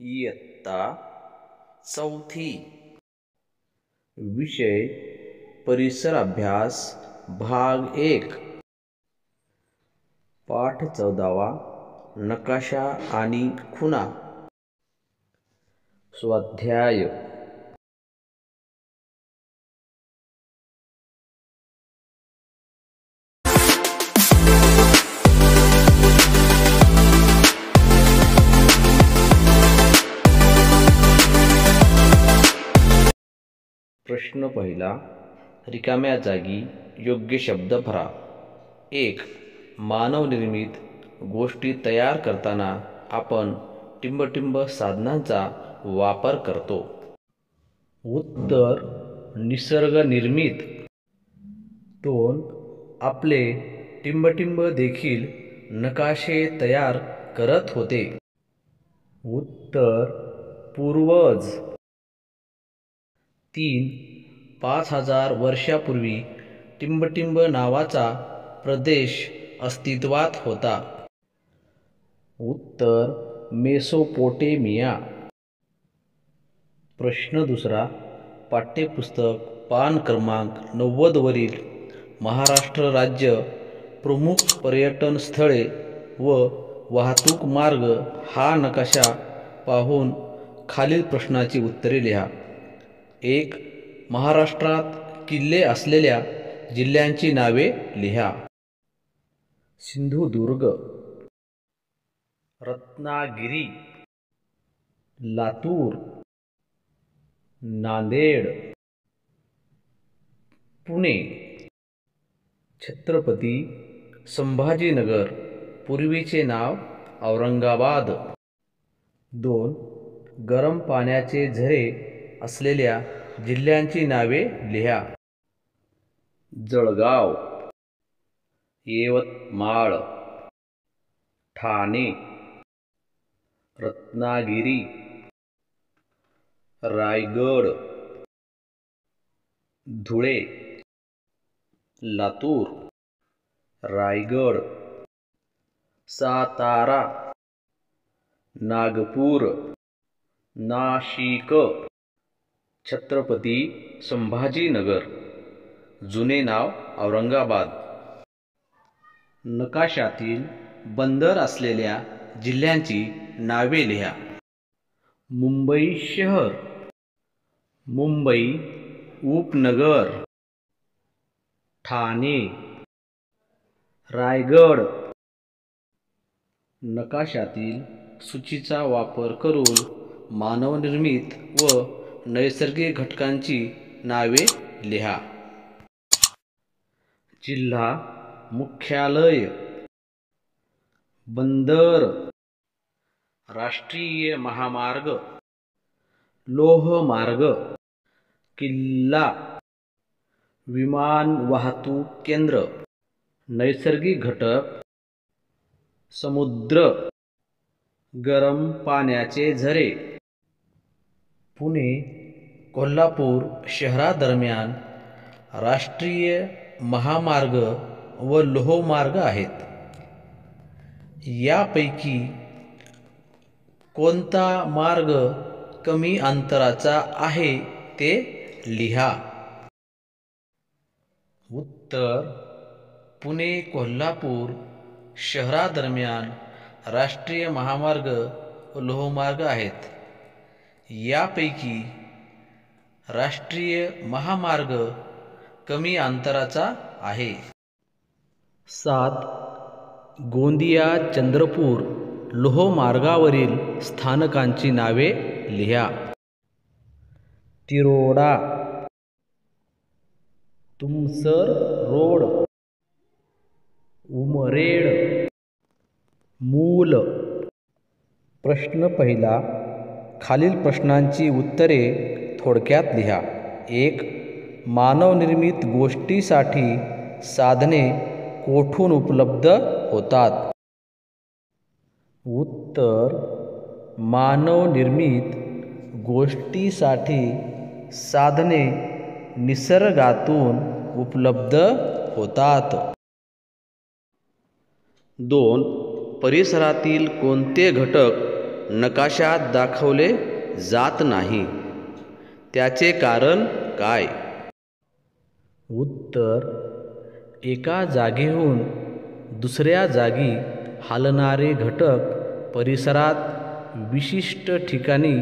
इयत्ता चौथी. विषय परिसर अभ्यास भाग 1. पाठ 14. नकाशा आणि खुणा. स्वाध्याय. प्रश्न पहिला. रिकाम्या जागी योग्य शब्द भरा. 1. मानवनिर्मित गोष्टी तयार करताना आपण टिंबटिंब साधनांचा वापर करतो. उत्तर निसर्गनिर्मित. 2. आपले टिंबटिंब देखील नकाशे तयार करत होते. उत्तर पूर्वज. 3. 5000 वर्षापूर्वी टिंबटिंब नावाचा प्रदेश अस्तित्वात होता. उत्तर मेसोपोटेमिया. प्रश्न दुसरा. पाठ्यपुस्तक पान क्रमांक 90 वरील महाराष्ट्र राज्य प्रमुख पर्यटन स्थळे व वाहतूक मार्ग हा नकाशा पाहून खालील प्रश्नाची उत्तरे लिहा. 1. महाराष्ट्रात किल्ले असलेल्या जिल्ह्यांची नावे लिहा. सिंधुदुर्ग, रत्नागिरी, लातूर, नांदेड, पुणे. छत्रपती संभाजीनगर, पूर्वीचे नाव औरंगाबाद. 2. गरम पाण्याचे झरे असलेल्या जिल्ह्यांची नावे लिहा. जळगाव, यवतमाळ, ठाणे, रत्नागिरी, रायगड, धुळे, लातूर, रायगड, सातारा, नागपूर, नाशिक. छत्रपती संभाजीनगर, जुने नाव औरंगाबाद. नकाशातील बंदर असलेल्या जिल्ह्यांची नावे लिहा. मुंबई शहर, मुंबई उपनगर, ठाणे, रायगड. नकाशातील सूचीचा वापर करून मानवनिर्मित व नैसर्गिक घटकांची नावे लिहा. जिल्हा मुख्यालय, बंदर, राष्ट्रीय महामार्ग, लोहमार्ग, किल्ला, विमान वाहतूक केंद्र. नैसर्गिक घटक समुद्र, गरम पाण्याचे झरे. पुणे कोल्हापूर शहरादरम्यान राष्ट्रीय महामार्ग व लोहमार्ग आहेत. यापैकी कोणता मार्ग कमी अंतराचा आहे ते लिहा. उत्तर पुणे कोल्हापूर शहरादरम्यान राष्ट्रीय महामार्ग व लोहमार्ग आहेत. यापैकी राष्ट्रीय महामार्ग कमी अंतराचा आहे. 7. गोंदिया चंद्रपूर लोहमार्गावरील स्थानकांची नावे लिहा. तिरोडा, तुमसर रोड, उमरेड, मूल. प्रश्न पहिला. खालील प्रश्नांची उत्तरे थोडक्यात लिहा. 1. मानवनिर्मित गोष्टीसाठी साधने कोठून उपलब्ध होतात? उत्तर मानवनिर्मित गोष्टीसाठी साधने निसर्गातून उपलब्ध होतात. 2. परिसरातील कोणते घटक नकाशात दाखवले जात नाही, त्याचे कारण काय? उत्तर: एका जागेहून दुसऱ्या जागी हलणारे घटक परिसरात विशिष्ट ठिकाणी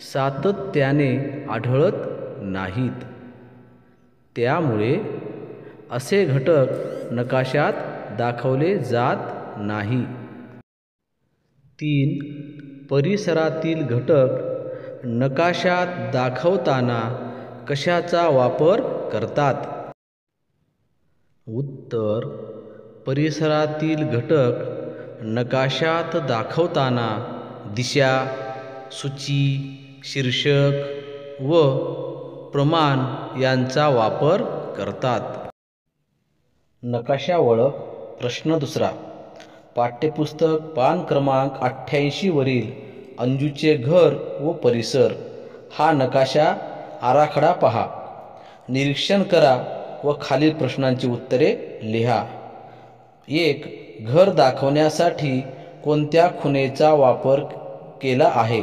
सातत्याने आढळत नाहीत, त्यामुळे असे घटक नकाशात दाखवले जात नाही. 3. परिसरातील घटक नकाशात दाखवताना कशाचा वापर करतात? उत्तर: परिसरातील घटक नकाशात दाखवताना दिशा, सूची, शीर्षक व प्रमाण यांचा वापर करतात. नकाशा ओळख. प्रश्न दुसरा. पाठ्यपुस्तक पान क्रमांक 88 वरील अंजूचे घर व परिसर हा नकाशा आराखडा पहा. निरीक्षण करा व खालील प्रश्नांची उत्तरे लिहा. 1. घर दाखवण्यासाठी कोणत्या खुणेचा वापर केला आहे?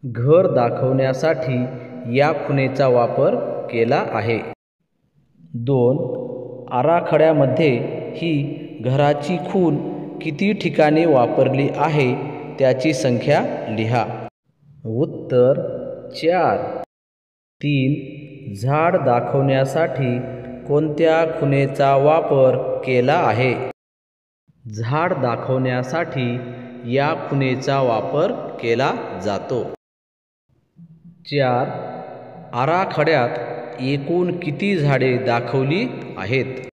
घर दाखवण्यासाठी या खुणेचा वापर केला आहे. 2. आराखड्यामध्ये ही घराची खूण किती ठिकाणी वापरली आहे त्याची संख्या लिहा. उत्तर: 4. 3. झाड दाखवण्यासाठी कोणत्या खुणेचा वापर केला आहे? झाड दाखवण्यासाठी या खुणेचा वापर केला जातो. 4. आराखड्यात एकूण किती झाडे दाखवली आहेत?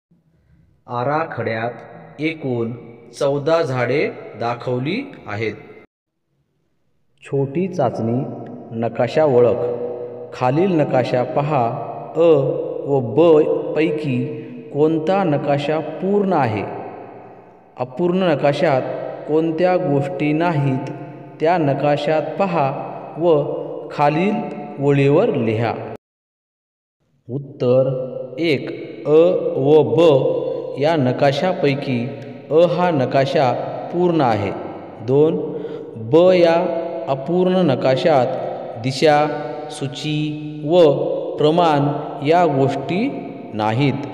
आराखड्यात एकूण 14 झाडे दाखवली आहेत. छोटी चाचणी. नकाशा ओळख. खालील नकाशा पहा. अ व ब पैकी कोणता नकाशा पूर्ण आहे? अपूर्ण नकाशात कोणत्या गोष्टी नाहीत त्या नकाशात पहा व खालील ओळीवर लिहा. उत्तर: 1. अ व ब या नकाशापैकी अ हा नकाशा पूर्ण आहे. 2. ब या अपूर्ण नकाशात दिशा, सूची व प्रमाण या गोष्टी नाहीत.